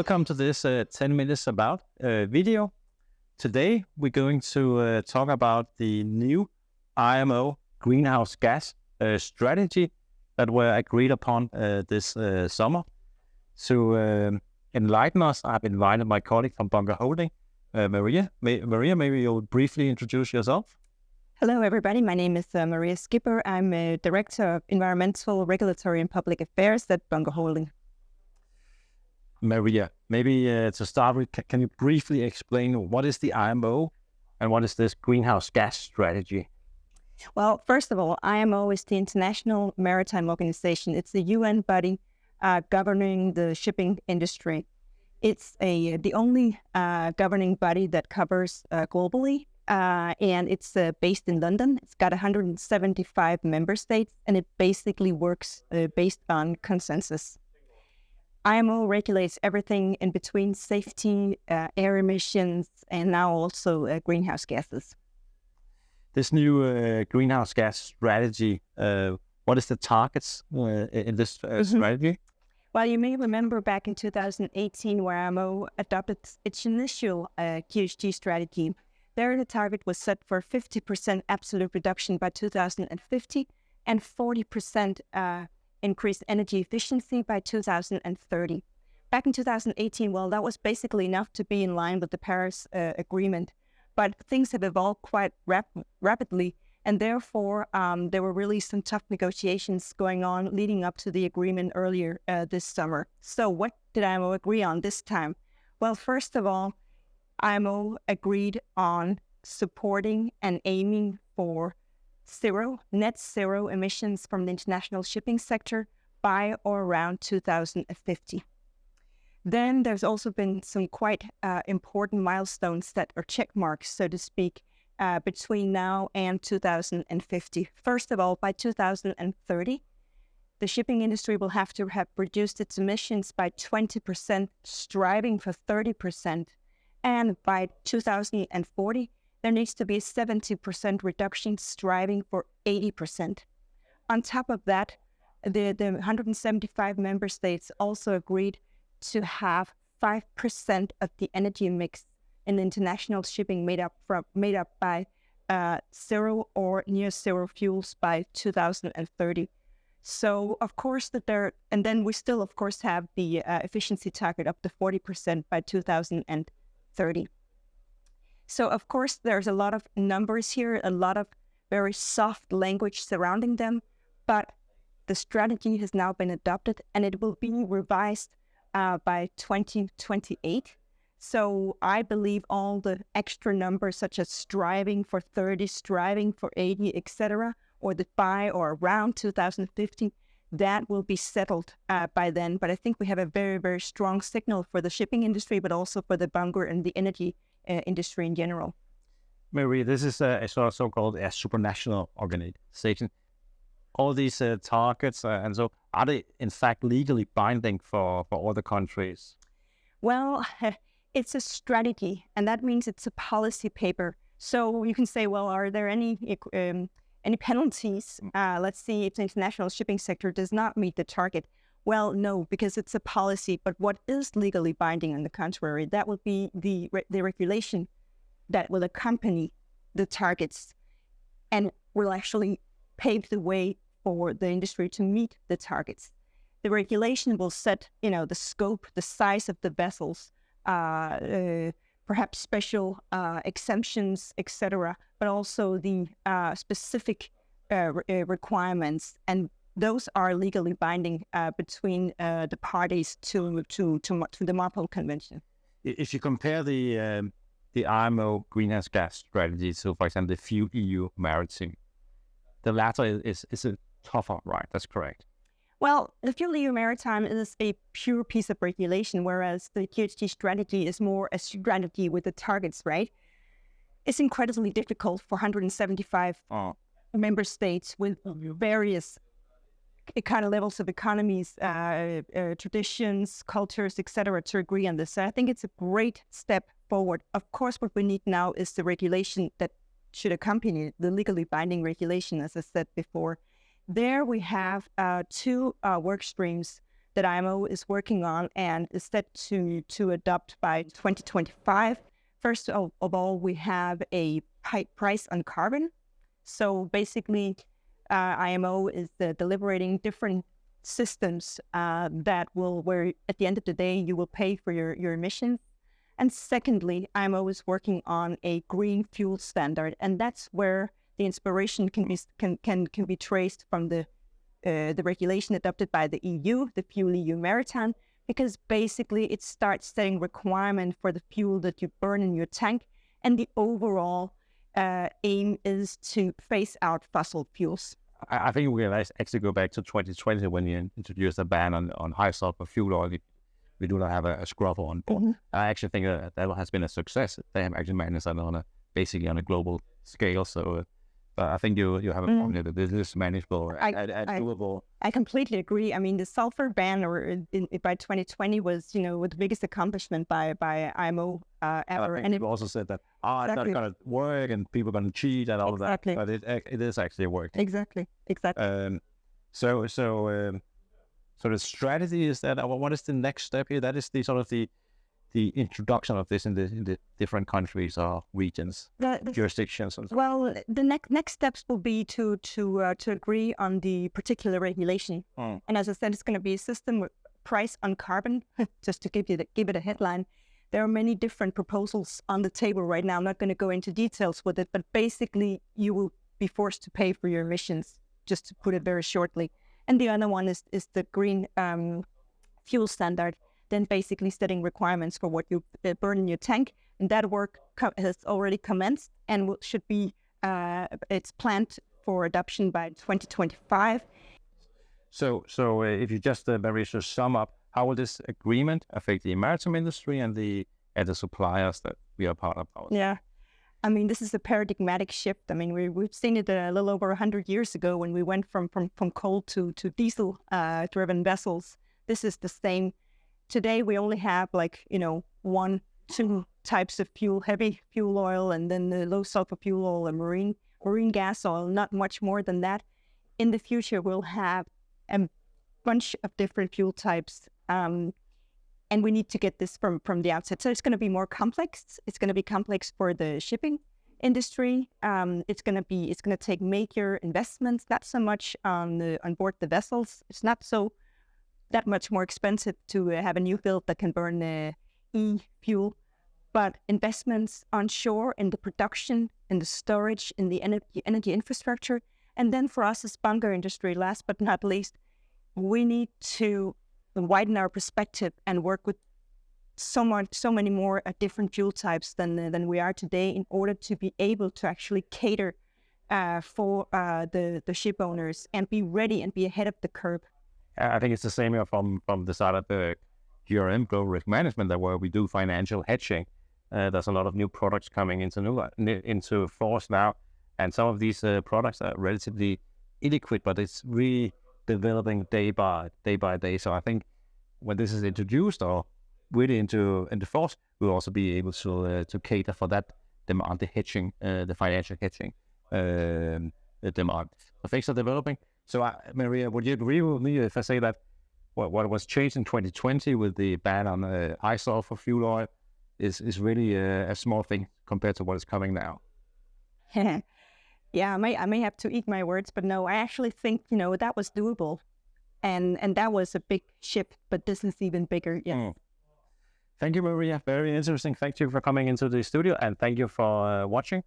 Welcome to this 10 minutes about video. Today we're going to talk about the new IMO greenhouse gas strategy that were agreed upon this summer. To enlighten us, I've invited my colleague from Bunker Holding, Maria. Maria, maybe you'll briefly introduce yourself. Hello, everybody. My name is Maria Skipper. I'm a Director of Environmental, Regulatory and Public Affairs at Bunker Holding. Maria, maybe to start with, can you briefly explain what is the IMO and what is this greenhouse gas strategy? Well, first of all, IMO is the International Maritime Organization. It's a UN body governing the shipping industry. It's the only governing body that covers globally, and it's based in London. It's got 175 member states, and it basically works based on consensus. IMO regulates everything in between safety, air emissions, and now also greenhouse gases. This new greenhouse gas strategy, what is the targets in this strategy? Well, you may remember back in 2018 where IMO adopted its initial GHG strategy. There the target was set for 50% absolute reduction by 2050 and 40% increased energy efficiency by 2030. Back in 2018, well, that was basically enough to be in line with the Paris Agreement, but things have evolved quite rapidly, and therefore there were really some tough negotiations going on leading up to the agreement earlier this summer. So what did IMO agree on this time? Well, first of all, IMO agreed on supporting and aiming for net zero emissions from the international shipping sector by or around 2050. Then there's also been some quite important milestones that are check marks, so to speak, between now and 2050. First of all, by 2030, the shipping industry will have to have reduced its emissions by 20%, striving for 30%. And by 2040, there needs to be a 70% reduction, striving for 80%. On top of that, the 175 member states also agreed to have 5% of the energy mix in international shipping made up by zero or near zero fuels by 2030. So, of course, and then we still, of course, have the efficiency target up to 40% by 2030. So, of course, there's a lot of numbers here, a lot of very soft language surrounding them, but the strategy has now been adopted and it will be revised by 2028. So I believe all the extra numbers such as striving for 30, striving for 80, etc., or the by or around 2050, that will be settled by then. But I think we have a very, very strong signal for the shipping industry, but also for the bunker and the energy industry in general. Maria, this is a so-called a supranational organization. All these targets, and so are they in fact legally binding for other countries? Well, it's a strategy, and that means it's a policy paper. So you can say, well, are there any penalties? Let's see if the international shipping sector does not meet the target. Well, no, because it's a policy. But what is legally binding, on the contrary, that would be the regulation that will accompany the targets and will actually pave the way for the industry to meet the targets. The regulation will set, the scope, the size of the vessels, perhaps special exemptions, etc., but also the specific requirements, and those are legally binding between the parties to the MARPOL Convention. If you compare the IMO greenhouse gas strategy to, for example, the FUEL EU maritime, the latter is a tougher, right? That's correct. Well, the FUEL EU maritime is a pure piece of regulation, whereas the GHG strategy is more a strategy with the targets, right? It's incredibly difficult for 175 member states with various kind of levels of economies, traditions, cultures, etc., to agree on this. So I think it's a great step forward. Of course, what we need now is the regulation that should accompany the legally binding regulation, as I said before. There we have two work streams that IMO is working on and is set to adopt by 2025. First of all, we have a price on carbon. So basically, IMO is deliberating different systems where at the end of the day, you will pay for your emissions. And secondly, IMO is working on a green fuel standard, and that's where the inspiration can be traced from the regulation adopted by the EU, the Fuel EU Maritime, because basically it starts setting requirement for the fuel that you burn in your tank, and the overall aim is to phase out fossil fuels. I think we can actually go back to 2020 when you introduced a ban on high sulfur fuel oil. We do not have a scrubber on board. Mm-hmm. I actually think that has been a success. They have actually managed that basically on a global scale. So I think you have a point that this is manageable and doable. I completely agree. I mean, the sulfur ban by 2020 was, the biggest accomplishment by IMO ever. And you also said that it's not going to work and people are going to cheat and all of that. But it is actually working. Exactly. So the strategy is that what is the next step here? That is the sort of the introduction of this in the different countries or regions, jurisdictions. Well, the next steps will be to agree on the particular regulation. And as I said, it's going to be a system with price on carbon. Just to give it a headline, there are many different proposals on the table right now. I'm not going to go into details with it, but basically you will be forced to pay for your emissions, just to put it very shortly. And the other one is the green fuel standard, then basically setting requirements for what you burn in your tank. And that work has already commenced and should be, it's planned for adoption by 2025. So if you just very to sum up, how will this agreement affect the maritime industry and the suppliers that we are part of? Yeah. I mean, this is a paradigmatic shift. I mean, we've seen it a little over 100 years ago when we went from coal to diesel-driven vessels. This is the same. Today, we only have 1-2 types of fuel, heavy fuel oil, and then the low sulfur fuel oil and marine gas oil, not much more than that. In the future, we'll have a bunch of different fuel types. And we need to get this from the outset. So it's going to be more complex. It's going to be complex for the shipping industry. It's going to take major investments, not so much on board the vessels. It's not that much more expensive to have a new build that can burn e-fuel, but investments on shore in the production, in the storage, in the energy infrastructure. And then for us as bunker industry, last but not least, we need to widen our perspective and work with so many more different fuel types than we are today in order to be able to actually cater for the ship owners and be ready and be ahead of the curve. I think it's the same from the side of the GRM, Global Risk Management, that where we do financial hedging. There's a lot of new products coming into force now, and some of these products are relatively illiquid, but it's really developing day by day. So I think when this is introduced or really into force, we'll also be able to cater for that demand, the hedging, the financial hedging demand. So things are developing. So Maria, would you agree with me if I say that what was changed in 2020 with the ban on high sulfur fuel oil is really a small thing compared to what is coming now? Yeah, I may have to eat my words, but no, I actually think, that was doable. And that was a big shift, but this is even bigger, yes. Thank you, Maria. Very interesting. Thank you for coming into the studio, and thank you for watching.